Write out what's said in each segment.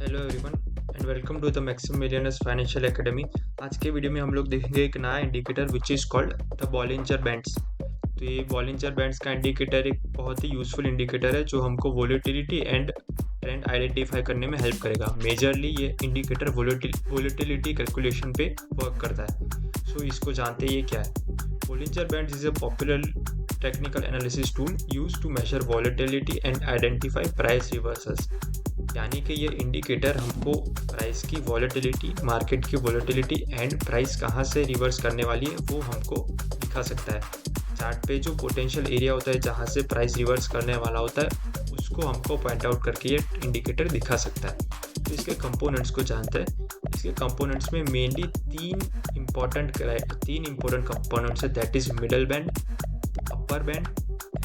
Hello everyone and welcome to the Maxim millionaires financial academy. आज के video में हम लोग देखेंगे एक नया indicator which is called the Bollinger bands. तो ये बॉलिंजर बैंड्स का इंडिकेटर एक बहुत ही यूजफुल इंडिकेटर है जो हमको वोलेटिलिटी एंड ट्रेंड आइडेंटिफाई करने में हेल्प करेगा। मेजरली ये इंडिकेटर वोलेटिलिटी कैलकुलेशन पे वर्क करता है। सो इसको जानते ही ये क्या है। Bollinger bands is a popular technical analysis tool used to measure volatility and identify price reversals. यानी कि ये इंडिकेटर हमको प्राइस की वॉलेटिलिटी, मार्केट की वॉलेटिलिटी एंड प्राइस कहाँ से रिवर्स करने वाली है वो हमको दिखा सकता है। चार्ट पे जो पोटेंशियल एरिया होता है जहाँ से प्राइस रिवर्स करने वाला होता है उसको हमको पॉइंट आउट करके ये इंडिकेटर दिखा सकता है। तो इसके कंपोनेंट्स को जानते हैं। इसके कंपोनेंट्स में मेनली तीन इम्पोर्टेंट कंपोनेंट्स है, that is middle band, upper band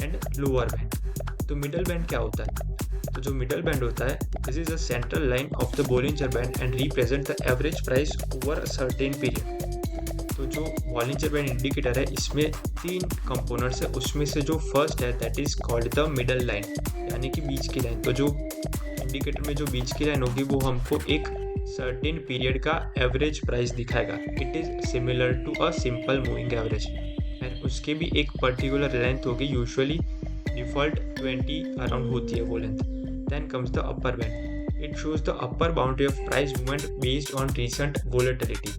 and lower band. तो मिडल बैंड क्या होता है? तो जो मिडल बैंड होता है, this is a central line of the Bollinger band and represent the average price over a certain period. तो जो बॉलिंजर बैंड इंडिकेटर है इसमें तीन कंपोनेंट्स है, उसमें से जो फर्स्ट है that is called the middle line, यानी कि बीच की लाइन। तो जो इंडिकेटर में जो बीच की लाइन होगी वो हमको एक सर्टेन पीरियड का एवरेज प्राइस दिखाएगा। It is similar to a simple moving average and उसके भी एक पर्टिकुलर लेंथ होगी, यूजुअली डिफॉल्ट 20 अराउंड होती है वो length. Then comes the upper band. It shows the upper boundary of price movement based on recent volatility.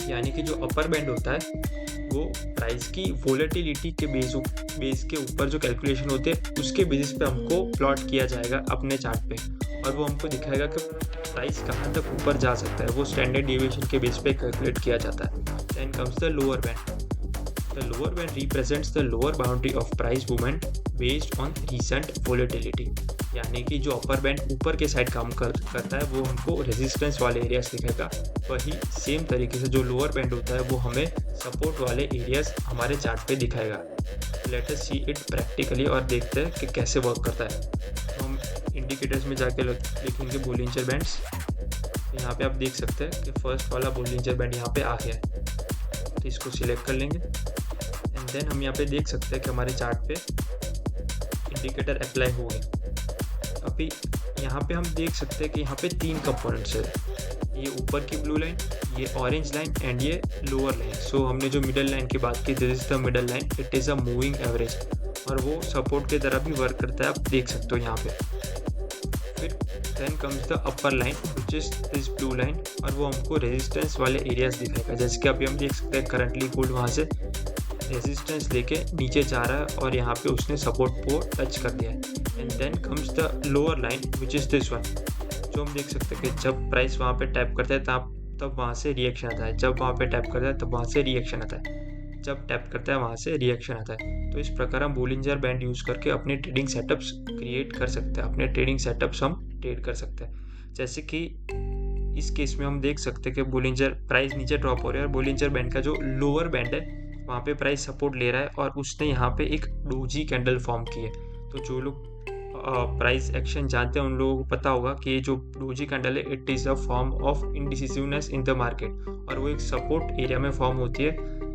यानी कि जो अपर बैंड होता है वो प्राइस की वोलेटिलिटी के बेस के ऊपर जो कैलकुलेशन होते हैं उसके बेसिस पे हमको प्लॉट किया जाएगा अपने चार्ट पे, और वो हमको दिखाएगा कि प्राइस कहाँ तक ऊपर जा सकता है। वो स्टैंडर्ड डेविएशन के बेस पे कैलकुलेट किया जाता है। Then comes the lower band. The lower band represents the lower boundary of price movement based on recent volatility. यानी कि जो अपर बैंड ऊपर के साइड काम करता है वो हमको रेजिस्टेंस वाले एरियाज दिखाएगा। वही सेम तरीके से जो लोअर बैंड होता है वो हमें सपोर्ट वाले एरियाज हमारे चार्ट पे दिखाएगा। Let us see it practically और देखते हैं कि कैसे वर्क करता है। तो हम इंडिकेटर्स में जाके लिखेंगे बॉलिंजर बैंड्स। यहाँ पे आप देख सकते हैं कि फर्स्ट वाला बॉलिंजर बैंड यहाँ पे आ गया है, तो इसको सिलेक्ट कर लेंगे एंड देन हम यहाँ पे देख सकते हैं कि हमारे चार्ट पे इंडिकेटर अप्लाई हो गया। अभी यहाँ पे हम देख सकते हैं कि यहाँ पे तीन कंपोनेंट्स है, ये ऊपर की ब्लू लाइन, ये ऑरेंज लाइन एंड ये लोअर लाइन। सो हमने जो मिडल लाइन की बात की, this is the middle line, it is a moving average और वो सपोर्ट की तरह भी वर्क करता है, आप देख सकते हो यहाँ पे। फिर then comes the upper line which is this blue line, और वो हमको रेजिस्टेंस वाले एरियाज दिखाएगा। जैसे कि अभी हम देख सकते हैं करंटली गोल्ड वहाँ से रेजिस्टेंस लेके नीचे जा रहा है और यहाँ पे उसने सपोर्ट को टच कर दिया है। And then comes the lower line which is this one, जो हम देख सकते हैं कि जब प्राइस वहाँ पे टैप करता है तब वहाँ से रिएक्शन आता है, जब वहाँ पे टैप करता है तब वहाँ से रिएक्शन आता है, जब टैप करता है वहाँ से रिएक्शन आता है। तो इस प्रकार हम बॉलिंजर बैंड यूज़ करके अपने ट्रेडिंग सेटअप्स क्रिएट कर सकते हैं, अपने ट्रेडिंग सेटअप्स हम ट्रेड कर सकते हैं। जैसे कि इस केस में हम देख सकते हैं कि बॉलिंजर प्राइस नीचे ड्रॉप हो रहा है और बॉलिंजर बैंड का जो लोअर बैंड है वहाँ पे प्राइस सपोर्ट ले रहा है और उसने यहाँ पे एक डोजी कैंडल फॉर्म की है। तो जो लोग प्राइस एक्शन जानते हैं उन लोगों को पता होगा कि ये जो डोजी कैंडल है it is a form of indecisiveness in the market, और वो एक सपोर्ट एरिया में फॉर्म होती है।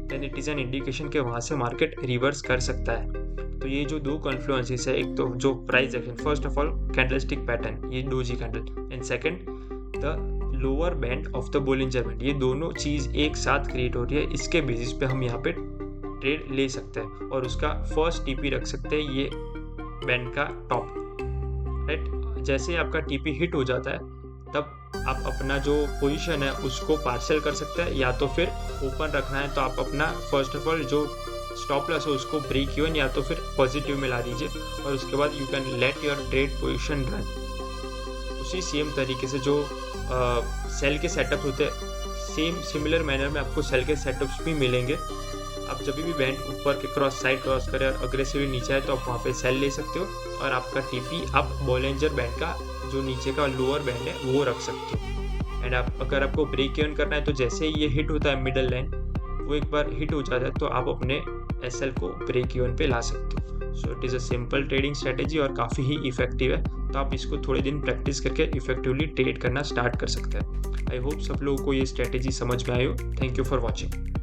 Then it is an indication कि वहाँ से मार्केट रिवर्स कर सकता है। तो ये जो दो कॉन्फ्लुएंसेस है, एक तो जो price action, first of all candlestick pattern, ये doji candle, and second the lower band of the Bollinger band, ये दोनों चीज़ एक साथ क्रिएट हो रही है। इसके बेसिस पे हम यहाँ पे ट्रेड ले सकते हैं और उसका फर्स्ट टीपी रख सकते हैं ये बैंड का टॉप, राइट। जैसे ही आपका टीपी हिट हो जाता है तब आप अपना जो पोजीशन है उसको पार्सल कर सकते हैं, या तो फिर ओपन रखना है तो आप अपना फर्स्ट ऑफ ऑल जो स्टॉप लॉस है उसको ब्रेक इवन या तो फिर पॉजिटिव में ला दीजिए, और उसके बाद you can let your trade position run. उसी सेम तरीके से जो सेल के सेटअप होते हैं, सेम सिमिलर मैनर में आपको सेल के सेटअप्स भी मिलेंगे। आप जब भी बैंड ऊपर के साइड क्रॉस करें और अग्रेसिवली नीचे आए तो आप वहाँ पे सेल ले सकते हो, और आपका टीपी आप बॉलिंजर बैंड का जो नीचे का लोअर बैंड है वो रख सकते हो। एंड अगर आपको ब्रेक इवन करना है तो जैसे ही ये हिट होता है मिडल लाइन, वो एक बार हिट हो जाता है तो आप अपने एसएल को ब्रेक इवन पे ला सकते हो। So it is a simple trading strategy और काफ़ी ही इफेक्टिव है। तो आप इसको थोड़े दिन प्रैक्टिस करके इफेक्टिवली ट्रेड करना स्टार्ट कर सकते हैं। आई होप सब लोगों को ये स्ट्रेटेजी समझ में आई हो। Thank you for watching.